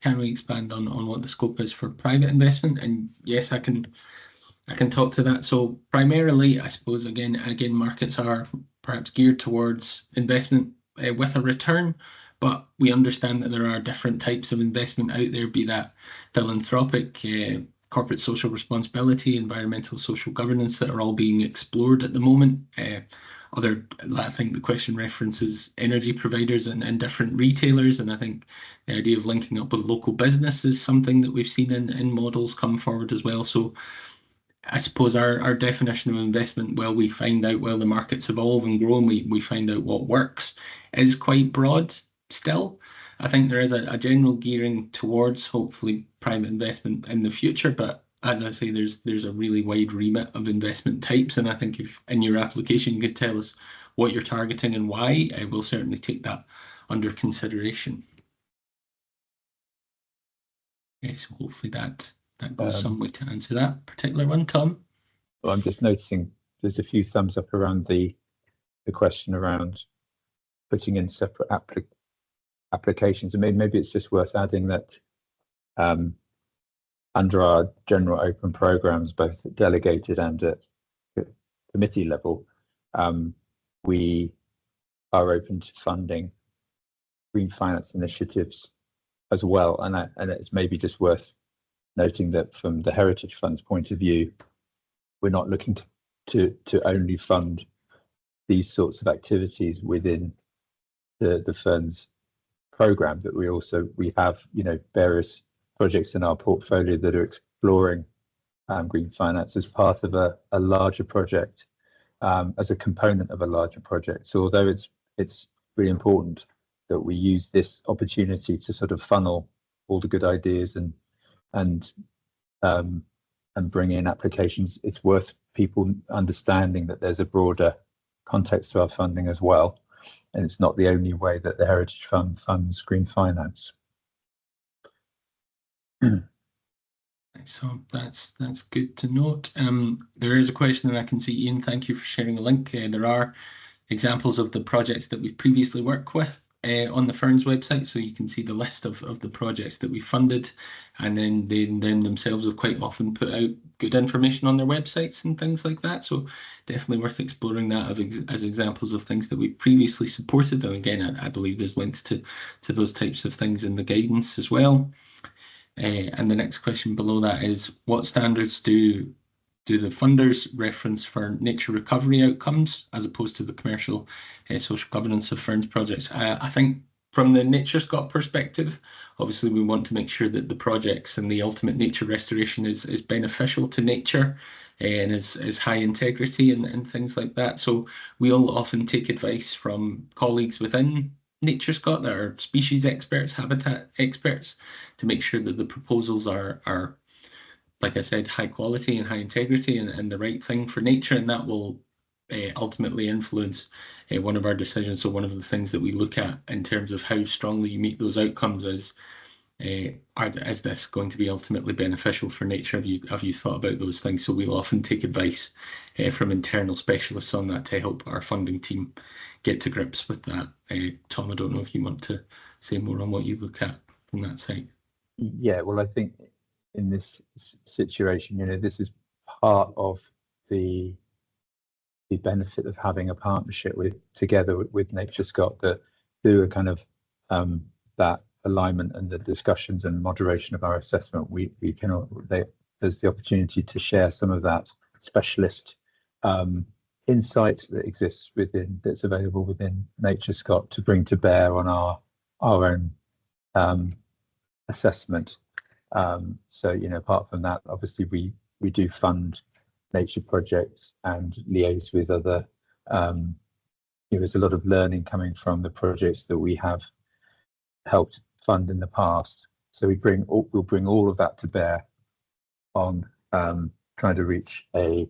Can we expand on what the scope is for private investment? And yes, I can talk to that. So primarily, I suppose, again, markets are perhaps geared towards investment with a return, but we understand that there are different types of investment out there, be that philanthropic, corporate social responsibility, environmental social governance, that are all being explored at the moment. I think the question references energy providers and different retailers, and I think the idea of linking up with local business is something that we've seen in models come forward as well. So I suppose our definition of investment, while the markets evolve and grow and we find out what works, is quite broad still. I think there is a general gearing towards, hopefully, private investment in the future, but as I say, there's a really wide remit of investment types, and I think if in your application you could tell us what you're targeting and why, I will certainly take that under consideration. Yes, hopefully that goes some way to answer that particular one, Tom. Well, I'm just noticing there's a few thumbs up around the question around putting in separate applications, and maybe it's just worth adding that under our general open programs, both at delegated and at committee level, we are open to funding green finance initiatives as well, and it's maybe just worth noting that from the Heritage Fund's point of view, we're not looking to only fund these sorts of activities within the FIRNS program, but we have various projects in our portfolio that are exploring green finance as part of a larger project, as a component of a larger project. So although it's really important that we use this opportunity to sort of funnel all the good ideas and bring in applications, it's worth people understanding that there's a broader context to our funding as well, and it's not the only way that the Heritage Fund funds green finance. So that's good to note. There is a question that I can see, Ian, thank you for sharing a link. There are examples of the projects that we've previously worked with on the FIRNS website, so you can see the list of the projects that we funded, and then they themselves have quite often put out good information on their websites and things like that, so definitely worth exploring that as examples of things that we've previously supported. And again, I believe there's links to those types of things in the guidance as well. And the next question below that is, what standards do the funders reference for nature recovery outcomes as opposed to the commercial social governance of FIRNS projects? I think from the NatureScot perspective, obviously we want to make sure that the projects and the ultimate nature restoration is beneficial to nature and is high integrity and things like that. So we'll often take advice from colleagues within NatureScot that are species experts, habitat experts, to make sure that the proposals are, like I said, high quality and high integrity and the right thing for nature, and that will ultimately influence one of our decisions. So one of the things that we look at in terms of how strongly you meet those outcomes is this going to be ultimately beneficial for nature? Have you thought about those things? So we'll often take advice from internal specialists on that to help our funding team get to grips with that. Tom, I don't know if you want to say more on what you look at from that side. Yeah, well, I think in this situation, this is part of the benefit of having a partnership together with NatureScot, that through a kind of that alignment and the discussions and moderation of our assessment, there's the opportunity to share some of that specialist insight that exists that's available within NatureScot to bring to bear on our own assessment. So apart from that, obviously we do fund nature projects and liaise with other. There's a lot of learning coming from the projects that we have helped fund in the past. So we'll bring all of that to bear on trying to reach a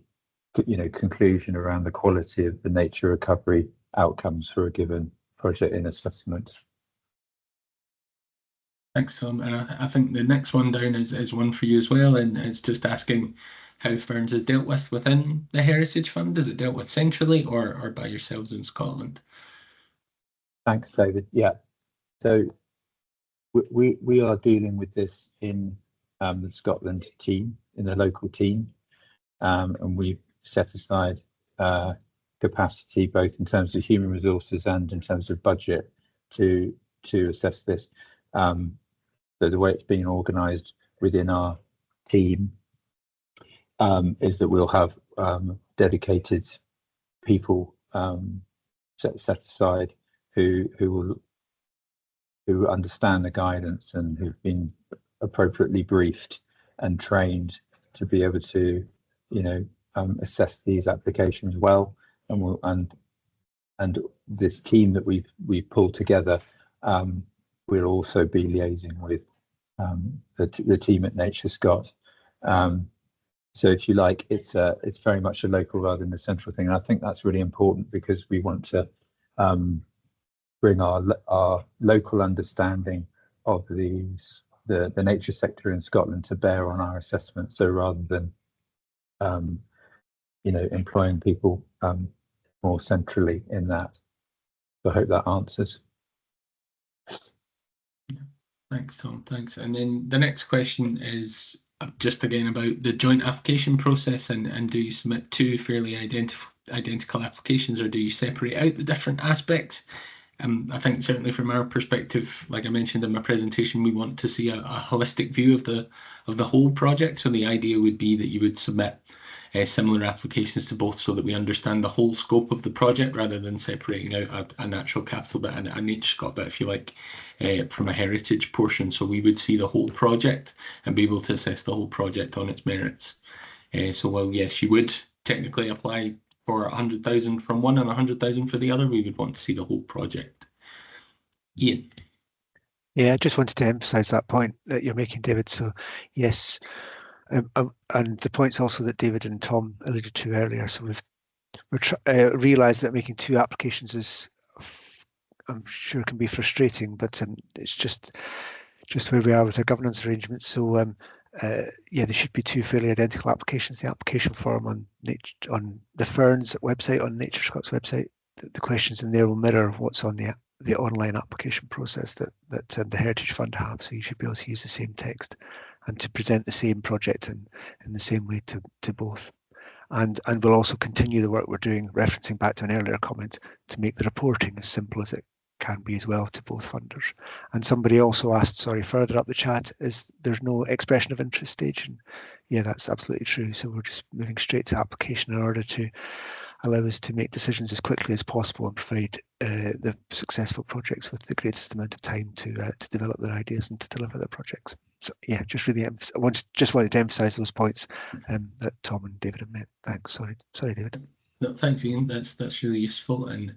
conclusion around the quality of the nature recovery outcomes for a given project in assessment. Thanks, Tom. And I think the next one down is one for you as well, and it's just asking how FIRNS is dealt with within the Heritage Fund. Is it dealt with centrally or by yourselves in Scotland? Thanks, David. Yeah, so we are dealing with this in the Scotland team, in the local team, and we've set aside capacity both in terms of human resources and in terms of budget to assess this. So the way it's being organised within our team is that we'll have dedicated people set aside who understand the guidance and who've been appropriately briefed and trained to be able to assess these applications well, and this team that we've pulled together will also be liaising with the team at NatureScot. So if you like, it's very much a local rather than a central thing. And I think that's really important because we want to bring our local understanding of the nature sector in Scotland to bear on our assessment. So rather than employing people more centrally in that. So I hope that answers. Thanks, Tom. Thanks. And then the next question is just again about the joint application process, and do you submit two fairly identical applications, or do you separate out the different aspects? I think certainly from our perspective, like I mentioned in my presentation, we want to see a holistic view of the whole project. So the idea would be that you would submit similar applications to both, so that we understand the whole scope of the project rather than separating out a natural capital bit and a NatureScot bit, if you like, from a heritage portion. So we would see the whole project and be able to assess the whole project on its merits. So while yes, you would technically apply for 100,000 from one and 100,000 for the other, we would want to see the whole project. Ian. Yeah, I just wanted to emphasise that point that you're making, David. So yes, and the points also that David and Tom alluded to earlier. So we've realised that making two applications is, I'm sure, can be frustrating, but it's just where we are with our governance arrangements. So yeah, there should be two fairly identical applications. The application form on the FIRNS website, on NatureScot's website, the questions in there will mirror what's on the online application process that the Heritage Fund have. So you should be able to use the same text and to present the same project in the same way to both. And we'll also continue the work we're doing, referencing back to an earlier comment, to make the reporting as simple as it can be as well to both funders. And somebody also asked, sorry, further up the chat, is there's no expression of interest stage? And yeah, that's absolutely true. So we're just moving straight to application in order to allow us to make decisions as quickly as possible and provide the successful projects with the greatest amount of time to develop their ideas and to deliver their projects. So yeah, just really, just wanted to emphasise those points that Tom and David have made. Thanks. Sorry, David. No, thanks, Ian. That's really useful. And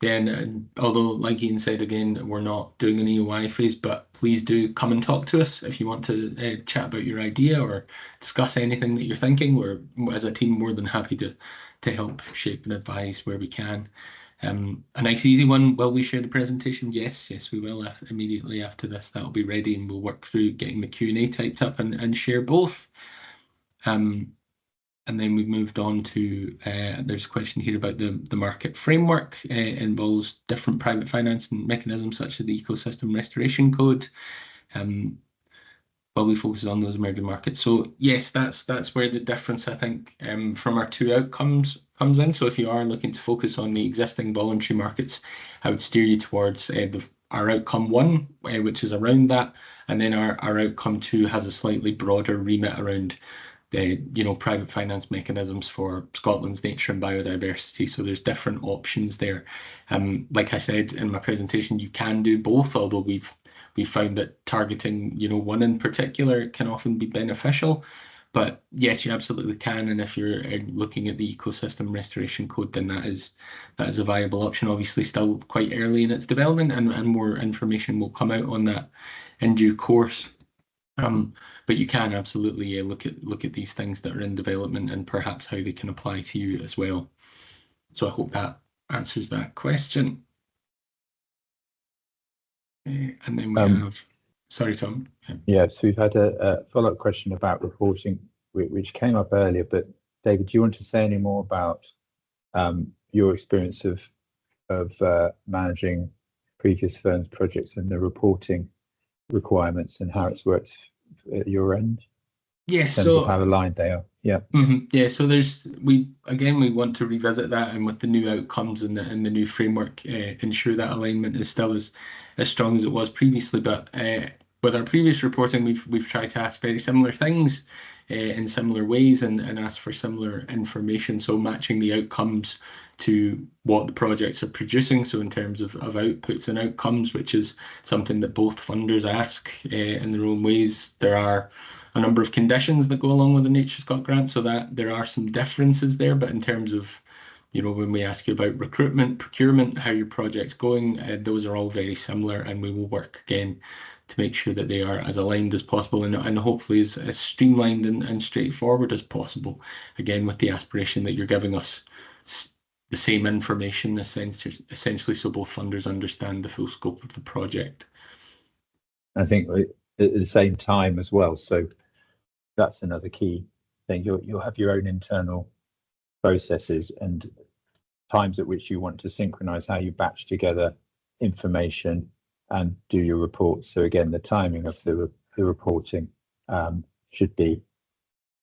then, although, like Ian said again, we're not doing an EOI phase, but please do come and talk to us if you want to chat about your idea or discuss anything that you're thinking. We're, as a team, more than happy to help shape and advise where we can. A nice easy one, will we share the presentation? Yes, we will. Immediately after this, that'll be ready, and we'll work through getting the Q&A typed up and share both. And then we've moved on to, there's a question here about the market framework. Involves different private financing mechanisms such as the Ecosystem Restoration Code. While we focus on those emerging markets. So yes, that's where the difference, I think, from our two outcomes comes in. So if you are looking to focus on the existing voluntary markets, I would steer you towards our outcome 1, which is around that. And then our outcome 2 has a slightly broader remit around the private finance mechanisms for Scotland's nature and biodiversity. So there's different options there. Like I said in my presentation, you can do both, although we've found that targeting one in particular can often be beneficial. But yes, you absolutely can. And if you're looking at the Ecosystem Restoration Code, then that is a viable option. Obviously, still quite early in its development, and more information will come out on that in due course. But you can absolutely look at these things that are in development and perhaps how they can apply to you as well. So I hope that answers that question. And then we have, sorry, Tom. Yeah, so we've had a follow-up question about reporting, which came up earlier. But David, do you want to say any more about your experience of managing previous FIRNS projects and the reporting requirements and how it's worked at your end? Yes, in terms of how aligned they are. Yeah. Yeah, so we want to revisit that, and with the new outcomes and the new framework, ensure that alignment is still as strong as it was previously. But with our previous reporting, we've tried to ask very similar things in similar ways and ask for similar information. So matching the outcomes to what the projects are producing. So in terms of outputs and outcomes, which is something that both funders ask in their own ways. There are a number of conditions that go along with the NatureScot grant, so that there are some differences there. But in terms of, when we ask you about recruitment, procurement, how your project's going, those are all very similar, and we will work again to make sure that they are as aligned as possible and hopefully as streamlined and straightforward as possible. Again, with the aspiration that you're giving us the same information essentially, so both funders understand the full scope of the project. I think at the same time as well, so that's another key thing. You'll have your own internal processes and times at which you want to synchronize how you batch together information and do your reports. So again, the timing of the reporting should be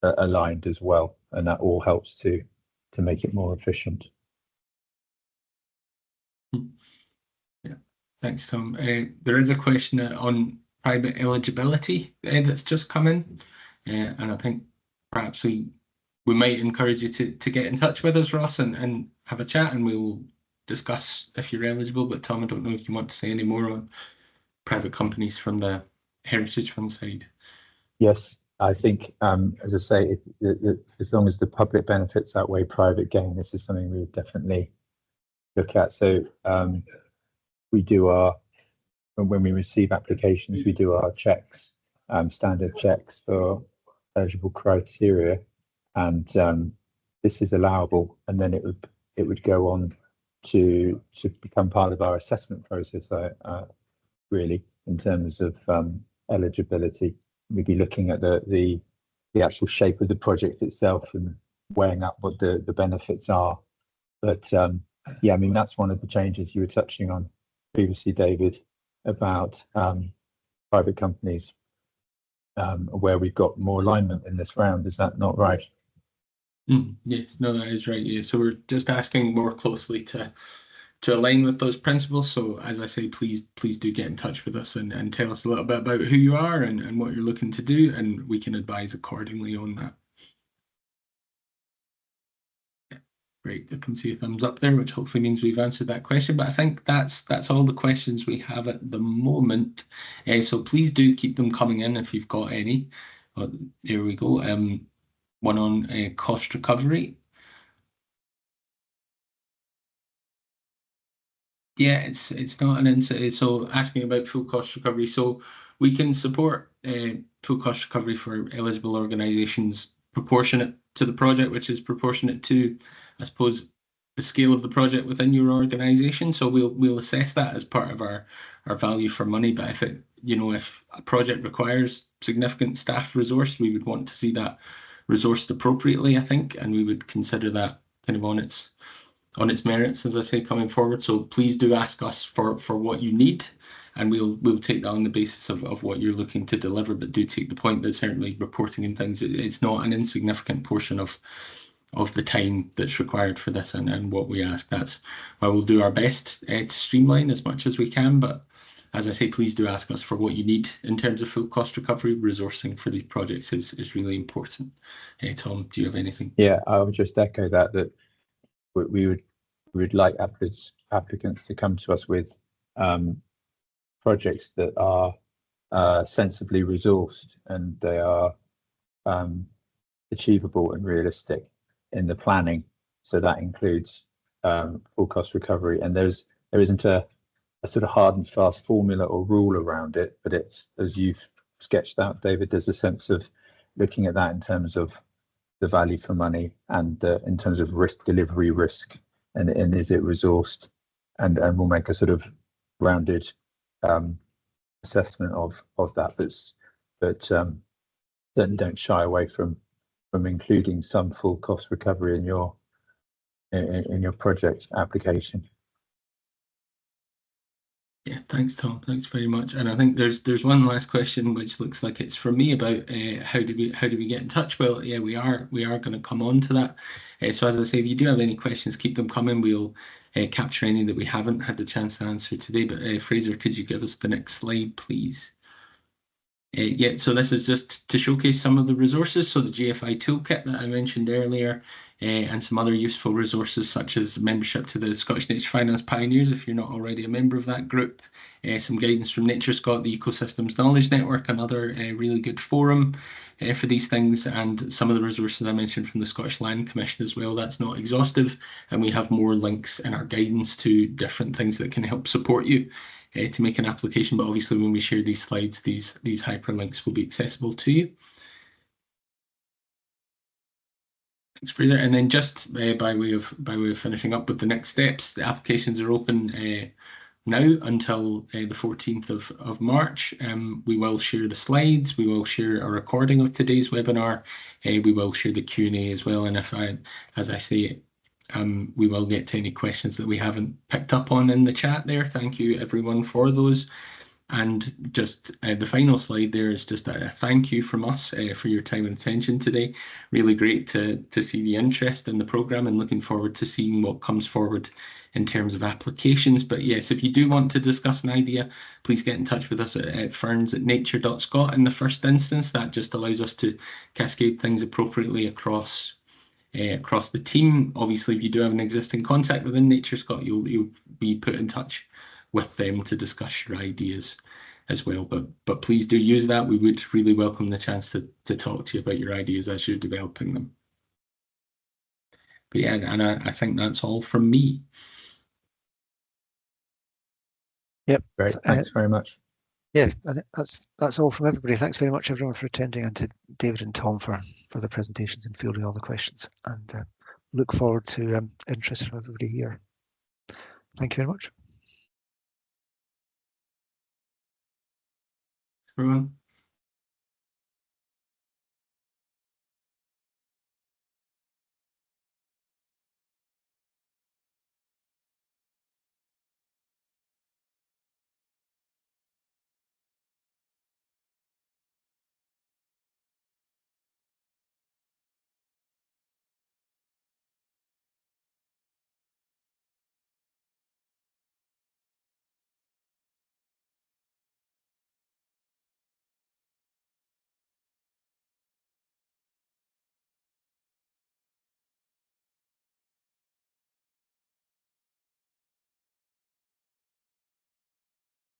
aligned as well, and that all helps to make it more efficient. Yeah, thanks, Tom. There is a question on private eligibility that's just come in, and I think perhaps we might encourage you to get in touch with us, Ross, and have a chat, and we will discuss if you're eligible. But Tom, I don't know if you want to say any more on private companies from the Heritage Fund side. Yes, I think, as I say, as long as the public benefits outweigh private gain, this is something we would definitely look at. So we do when we receive applications, we do our checks, standard checks for eligible criteria, and this is allowable, and then it would go on to become part of our assessment process, really, in terms of eligibility. We'd be looking at the actual shape of the project itself and weighing up what the benefits are. But yeah, I mean, that's one of the changes you were touching on previously, David, about private companies, where we've got more alignment in this round. Is that not right? Yes, no, that is right. Yeah, so we're just asking more closely to align with those principles. So as I say, please do get in touch with us and tell us a little bit about who you are and what you're looking to do, and we can advise accordingly on that. Great, I can see a thumbs up there, which hopefully means we've answered that question. But I think that's all the questions we have at the moment. So please do keep them coming in if you've got any. There we go. One on cost recovery. Yeah, it's not an insight. So asking about full cost recovery. So we can support full cost recovery for eligible organisations proportionate to the project, which is proportionate to, I suppose, the scale of the project within your organisation. So we'll assess that as part of our value for money. But if if a project requires significant staff resource, we would want to see that resourced appropriately, I think, and we would consider that kind of on its merits, as I say, coming forward. So please do ask us for what you need, and we'll take that on the basis of what you're looking to deliver. But do take the point that certainly reporting and things, it's not an insignificant portion of the time that's required for this and what we ask. That's why we'll do our best to streamline as much as we can. But as I say, please do ask us for what you need in terms of full cost recovery. Resourcing for these projects is really important. Tom, do you have anything? Yeah, I would just echo that we would like applicants to come to us with projects that are sensibly resourced and they are achievable and realistic in the planning. So that includes full cost recovery, and there isn't a sort of hard and fast formula or rule around it, but it's, as you've sketched out, David, there's a sense of looking at that in terms of the value for money and in terms of delivery risk, and is it resourced, and we'll make a sort of rounded assessment of that, but certainly don't shy away from including some full cost recovery in your project application. Yeah, thanks, Tom. Thanks very much. And I think there's one last question which looks like it's for me about how do we get in touch? Well, yeah, we are going to come on to that. So as I say, if you do have any questions, keep them coming. We'll capture any that we haven't had the chance to answer today. But Fraser, could you give us the next slide, please? Yeah, so this is just to showcase some of the resources. So the GFI toolkit that I mentioned earlier, and some other useful resources such as membership to the Scottish Nature Finance Pioneers if you're not already a member of that group, some guidance from NatureScot, the Ecosystems Knowledge Network, another really good forum for these things, and some of the resources I mentioned from the Scottish Land Commission as well. That's not exhaustive, and we have more links in our guidance to different things that can help support you to make an application. But obviously when we share these slides, these hyperlinks will be accessible to you. Thanks, Fraser. And then just by way of finishing up with the next steps, the applications are open now until the 14th of March. We will share the slides, we will share a recording of today's webinar, we will share the Q&A as well, and as I say, we will get to any questions that we haven't picked up on in the chat there. Thank you everyone for those. And just the final slide there is just a thank you from us for your time and attention today. Really great to see the interest in the programme, and looking forward to seeing what comes forward in terms of applications. But yes, if you do want to discuss an idea, please get in touch with us at FIRNS@nature.scot in the first instance. That just allows us to cascade things appropriately across the team. Obviously, if you do have an existing contact within NatureScot, you'll be put in touch with them to discuss your ideas as well. But please do use that. We would really welcome the chance to talk to you about your ideas as you're developing them. But yeah, and I think that's all from me. Yep. Great. Thanks very much. Yeah, I think that's all from everybody. Thanks very much everyone for attending, and to David and Tom for the presentations and fielding all the questions, and look forward to interest from everybody here. Thank you very much. Everyone.